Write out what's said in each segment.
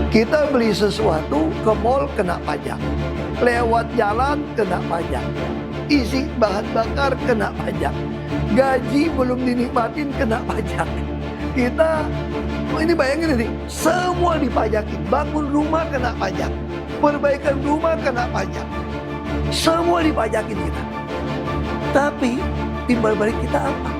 Kita beli sesuatu ke mall kena pajak, lewat jalan kena pajak, isi bahan bakar kena pajak, gaji belum dinikmatin kena pajak. Kita, ini bayangin ini, semua dipajakin. Bangun rumah kena pajak, perbaikan rumah kena pajak, semua dipajakin kita. Tapi timbal balik kita apa?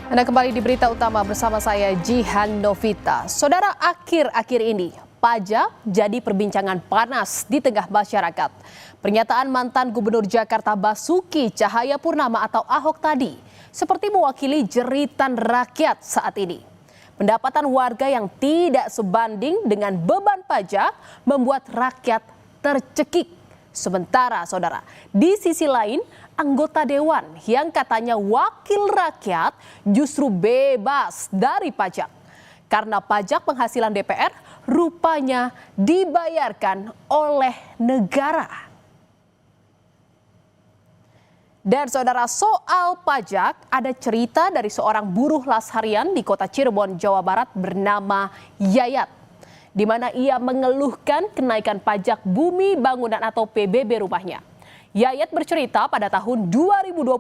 Anda kembali di berita utama bersama saya Jihan Novita. Saudara, akhir-akhir ini pajak jadi perbincangan panas di tengah masyarakat. Pernyataan mantan Gubernur Jakarta Basuki Cahayapurnama atau Ahok tadi seperti mewakili jeritan rakyat saat ini. Pendapatan warga yang tidak sebanding dengan beban pajak membuat rakyat tercekik. Sementara saudara, di sisi lain anggota dewan yang katanya wakil rakyat justru bebas dari pajak. Karena pajak penghasilan DPR rupanya dibayarkan oleh negara. Dan saudara, soal pajak ada cerita dari seorang buruh las harian di kota Cirebon, Jawa Barat bernama Yayat, di mana ia mengeluhkan kenaikan pajak bumi bangunan atau PBB rumahnya. Yayat bercerita pada tahun 2022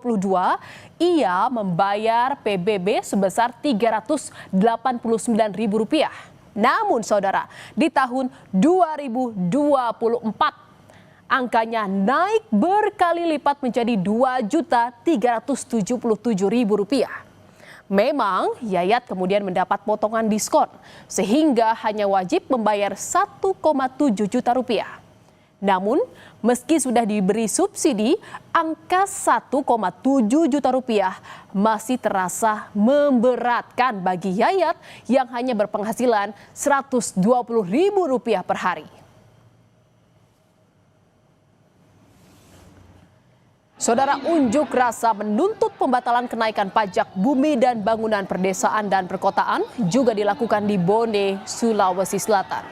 ia membayar PBB sebesar Rp389.000. Namun saudara, di tahun 2024 angkanya naik berkali lipat menjadi Rp2.377.000. Memang Yayat kemudian mendapat potongan diskon sehingga hanya wajib membayar Rp1,7 juta. Namun meski sudah diberi subsidi, angka Rp1,7 juta masih terasa memberatkan bagi Yayat yang hanya berpenghasilan Rp120.000 per hari. Saudara, unjuk rasa menuntut pembatalan kenaikan pajak bumi dan bangunan perdesaan dan perkotaan juga dilakukan di Bone, Sulawesi Selatan.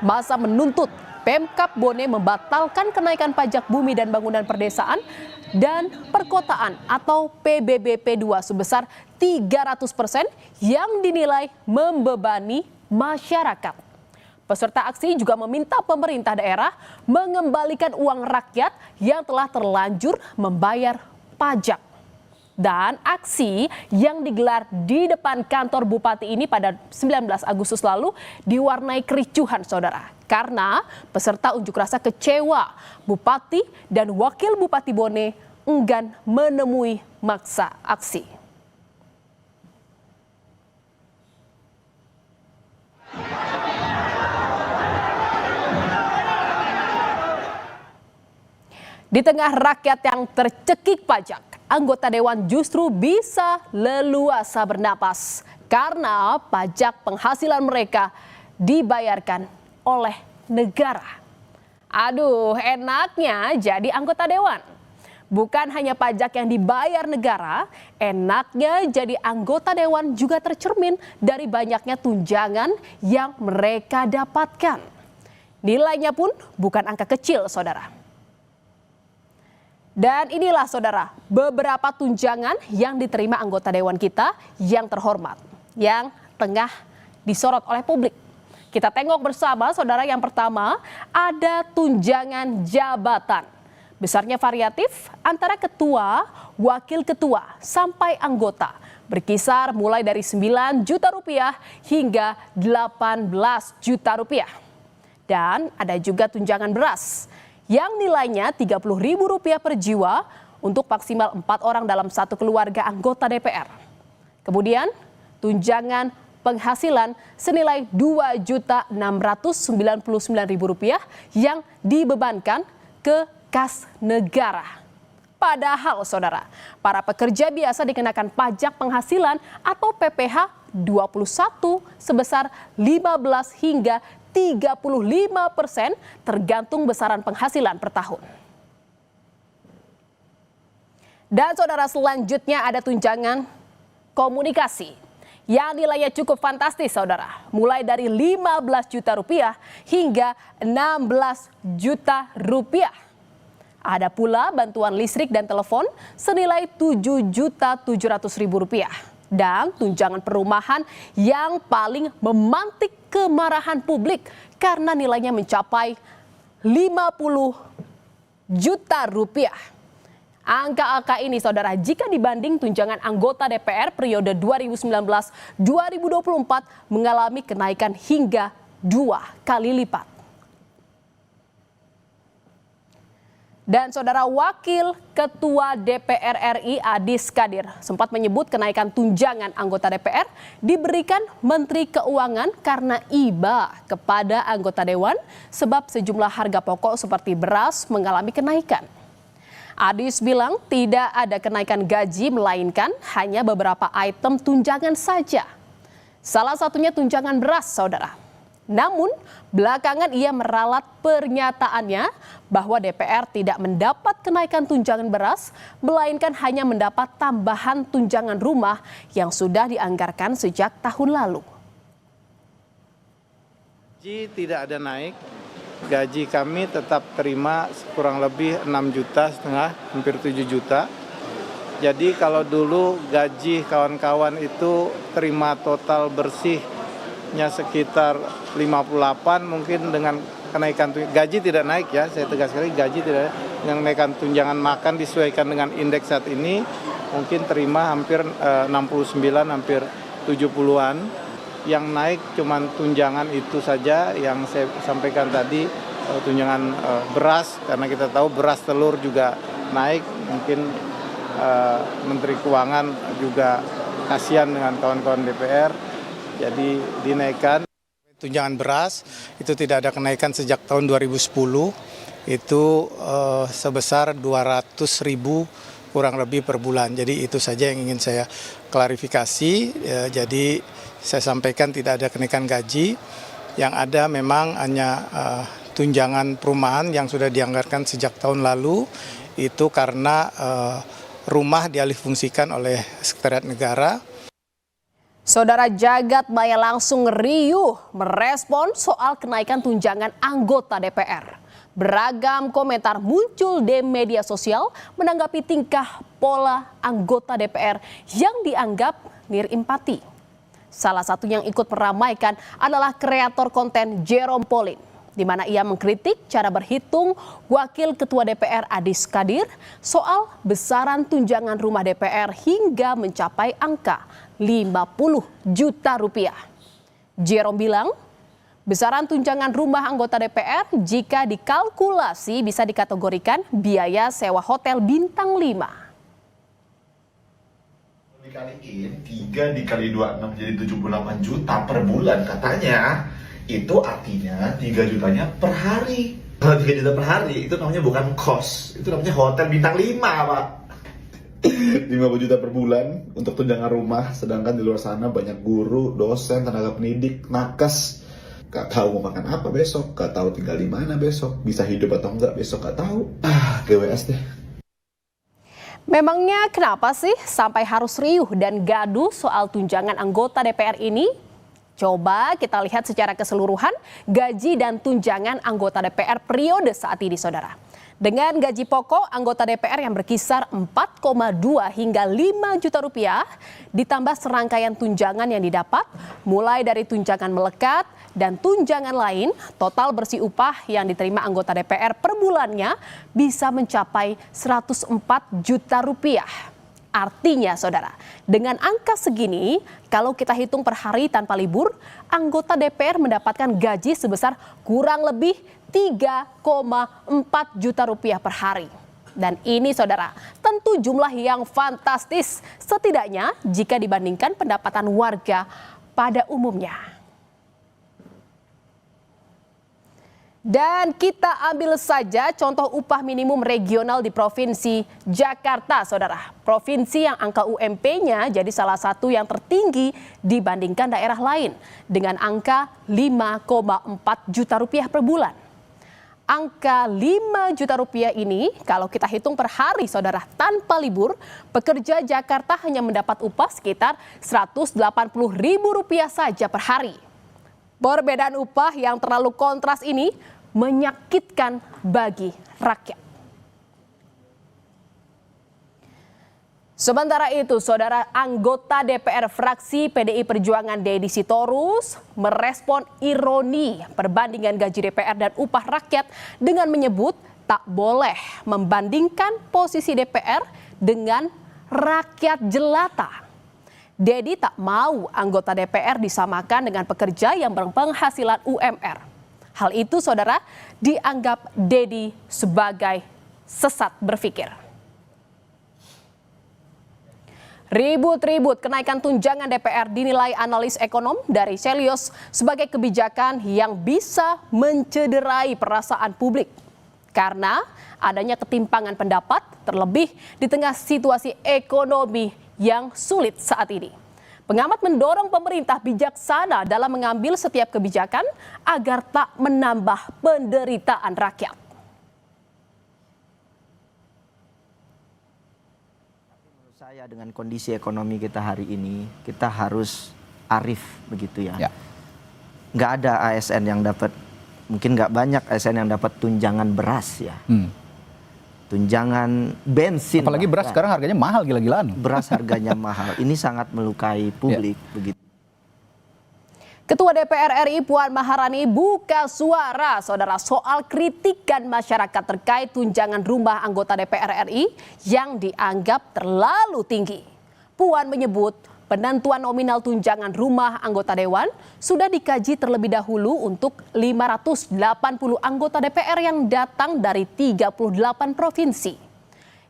Masa menuntut Pemkab Bone membatalkan kenaikan pajak bumi dan bangunan perdesaan dan perkotaan atau PBBP 2 sebesar 300% yang dinilai membebani masyarakat. Peserta aksi juga meminta pemerintah daerah mengembalikan uang rakyat yang telah terlanjur membayar pajak. Dan aksi yang digelar di depan kantor bupati ini pada 19 Agustus lalu diwarnai kericuhan saudara. Karena peserta unjuk rasa kecewa bupati dan wakil bupati Bone enggan menemui massa aksi. Di tengah rakyat yang tercekik pajak, anggota dewan justru bisa leluasa bernapas karena pajak penghasilan mereka dibayarkan oleh negara. Aduh, enaknya jadi anggota dewan. Bukan hanya pajak yang dibayar negara, enaknya jadi anggota dewan juga tercermin dari banyaknya tunjangan yang mereka dapatkan. Nilainya pun bukan angka kecil, saudara. Dan inilah saudara, beberapa tunjangan yang diterima anggota dewan kita yang terhormat, yang tengah disorot oleh publik. Kita tengok bersama saudara, yang pertama ada tunjangan jabatan. Besarnya variatif antara ketua, wakil ketua, sampai anggota. Berkisar mulai dari Rp9 juta hingga Rp18 juta. Dan ada juga tunjangan beras yang nilainya Rp30.000 per jiwa untuk maksimal 4 orang dalam satu keluarga anggota DPR. Kemudian tunjangan penghasilan senilai Rp2.699.000 yang dibebankan ke kas negara. Padahal saudara, para pekerja biasa dikenakan pajak penghasilan atau PPh 21 sebesar 15 hingga 35% tergantung besaran penghasilan per tahun. Dan saudara, selanjutnya ada tunjangan komunikasi yang nilainya cukup fantastis saudara. Mulai dari Rp15 juta hingga Rp16 juta. Ada pula bantuan listrik dan telepon senilai Rp7.700.000 dan tunjangan perumahan yang paling memantik kemarahan publik karena nilainya mencapai Rp50 juta. Angka-angka ini, saudara, jika dibanding tunjangan anggota DPR periode 2019-2024 mengalami kenaikan hingga 2 kali lipat. Dan saudara, Wakil Ketua DPR RI Adis Kadir sempat menyebut kenaikan tunjangan anggota DPR diberikan Menteri Keuangan karena iba kepada anggota Dewan sebab sejumlah harga pokok seperti beras mengalami kenaikan. Adis bilang tidak ada kenaikan gaji melainkan hanya beberapa item tunjangan saja. Salah satunya tunjangan beras, saudara. Namun, belakangan ia meralat pernyataannya bahwa DPR tidak mendapat kenaikan tunjangan beras, melainkan hanya mendapat tambahan tunjangan rumah yang sudah dianggarkan sejak tahun lalu. Gaji tidak ada naik, gaji kami tetap terima kurang lebih 6,5 juta, hampir 7 juta. Jadi kalau dulu gaji kawan-kawan itu terima total bersihnya sekitar 58, mungkin dengan kenaikan gaji tidak naik ya, saya tegas sekali gaji tidak, dengan kenaikan tunjangan makan disesuaikan dengan indeks saat ini, mungkin terima hampir 69, hampir 70-an. Yang naik cuman tunjangan itu saja yang saya sampaikan tadi, tunjangan beras, karena kita tahu beras telur juga naik, mungkin Menteri Keuangan juga kasihan dengan kawan-kawan DPR, jadi dinaikkan. Tunjangan beras itu tidak ada kenaikan sejak tahun 2010, itu sebesar 200.000 kurang lebih per bulan. Jadi itu saja yang ingin saya klarifikasi. Jadi saya sampaikan tidak ada kenaikan gaji, yang ada memang hanya tunjangan perumahan yang sudah dianggarkan sejak tahun lalu, itu karena rumah dialihfungsikan oleh Sekretariat Negara. Saudara, jagat maya langsung riuh merespon soal kenaikan tunjangan anggota DPR. Beragam komentar muncul di media sosial menanggapi tingkah pola anggota DPR yang dianggap nirempati. Salah satu yang ikut meramaikan adalah kreator konten Jerome Pauline, di mana ia mengkritik cara berhitung Wakil Ketua DPR Adis Kadir soal besaran tunjangan rumah DPR hingga mencapai angka Rp50 juta. Jerome bilang, besaran tunjangan rumah anggota DPR jika dikalkulasi bisa dikategorikan biaya sewa hotel bintang 5. Dikaliin 3 dikali 26 jadi 78 juta per bulan katanya. Itu artinya 3 jutanya per hari. Kalau 3 juta per hari itu namanya bukan kos, itu namanya hotel bintang 5, Pak. 50 juta per bulan untuk tunjangan rumah, sedangkan di luar sana banyak guru, dosen, tenaga pendidik, nakes. Gak tahu mau makan apa besok, gak tahu tinggal di mana besok, bisa hidup atau enggak besok gak tahu. GWS deh. Memangnya kenapa sih sampai harus riuh dan gaduh soal tunjangan anggota DPR ini? Coba kita lihat secara keseluruhan gaji dan tunjangan anggota DPR periode saat ini, saudara. Dengan gaji pokok anggota DPR yang berkisar 4,2 hingga 5 juta rupiah, ditambah serangkaian tunjangan yang didapat, mulai dari tunjangan melekat dan tunjangan lain, total bersih upah yang diterima anggota DPR per bulannya bisa mencapai 104 juta rupiah. Artinya, saudara, dengan angka segini, kalau kita hitung per hari tanpa libur, anggota DPR mendapatkan gaji sebesar kurang lebih 3,4 juta rupiah per hari. Dan ini, saudara, tentu jumlah yang fantastis, setidaknya jika dibandingkan pendapatan warga pada umumnya. Dan kita ambil saja contoh upah minimum regional di Provinsi Jakarta, saudara. Provinsi yang angka UMP-nya jadi salah satu yang tertinggi dibandingkan daerah lain dengan angka 5,4 juta rupiah per bulan. Angka 5 juta rupiah ini kalau kita hitung per hari, saudara, tanpa libur, pekerja Jakarta hanya mendapat upah sekitar Rp180.000 saja per hari. Perbedaan upah yang terlalu kontras ini menyakitkan bagi rakyat. Sementara itu, saudara anggota DPR fraksi PDI Perjuangan Deddy Sitorus merespon ironi perbandingan gaji DPR dan upah rakyat dengan menyebut tak boleh membandingkan posisi DPR dengan rakyat jelata. Deddy tak mau anggota DPR disamakan dengan pekerja yang berpenghasilan UMR. Hal itu, saudara, dianggap Deddy sebagai sesat berpikir. Ribut-ribut kenaikan tunjangan DPR dinilai analis ekonom dari Celios sebagai kebijakan yang bisa mencederai perasaan publik. Karena adanya ketimpangan pendapat terlebih di tengah situasi ekonomi yang sulit saat ini. Pengamat mendorong pemerintah bijaksana dalam mengambil setiap kebijakan agar tak menambah penderitaan rakyat. Saya dengan kondisi ekonomi kita hari ini, kita harus arif begitu ya. Nggak ada ASN yang dapat, mungkin nggak banyak ASN yang dapat tunjangan beras ya. Tunjangan bensin. Apalagi beras sekarang harganya mahal gila-gilaan. Beras harganya mahal. Ini sangat melukai publik begitu. Ketua DPR RI Puan Maharani buka suara, saudara, soal kritikan masyarakat terkait tunjangan rumah anggota DPR RI yang dianggap terlalu tinggi. Puan menyebut penentuan nominal tunjangan rumah anggota dewan sudah dikaji terlebih dahulu untuk 580 anggota DPR yang datang dari 38 provinsi.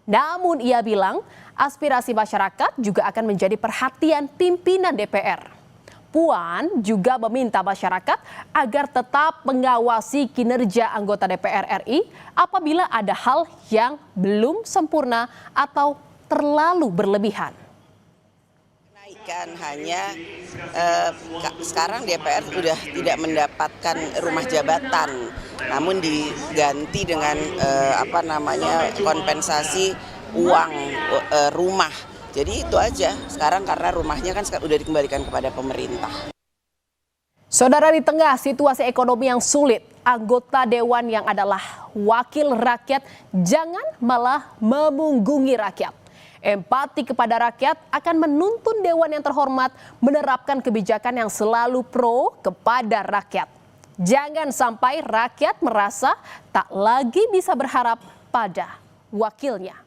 Namun ia bilang aspirasi masyarakat juga akan menjadi perhatian pimpinan DPR. Puan juga meminta masyarakat agar tetap mengawasi kinerja anggota DPR RI apabila ada hal yang belum sempurna atau terlalu berlebihan. Kenaikan hanya sekarang DPR sudah tidak mendapatkan rumah jabatan, namun diganti dengan kompensasi uang rumah. Jadi itu aja sekarang karena rumahnya kan udah dikembalikan kepada pemerintah. Saudara, di tengah situasi ekonomi yang sulit, anggota dewan yang adalah wakil rakyat jangan malah memunggungi rakyat. Empati kepada rakyat akan menuntun dewan yang terhormat menerapkan kebijakan yang selalu pro kepada rakyat. Jangan sampai rakyat merasa tak lagi bisa berharap pada wakilnya.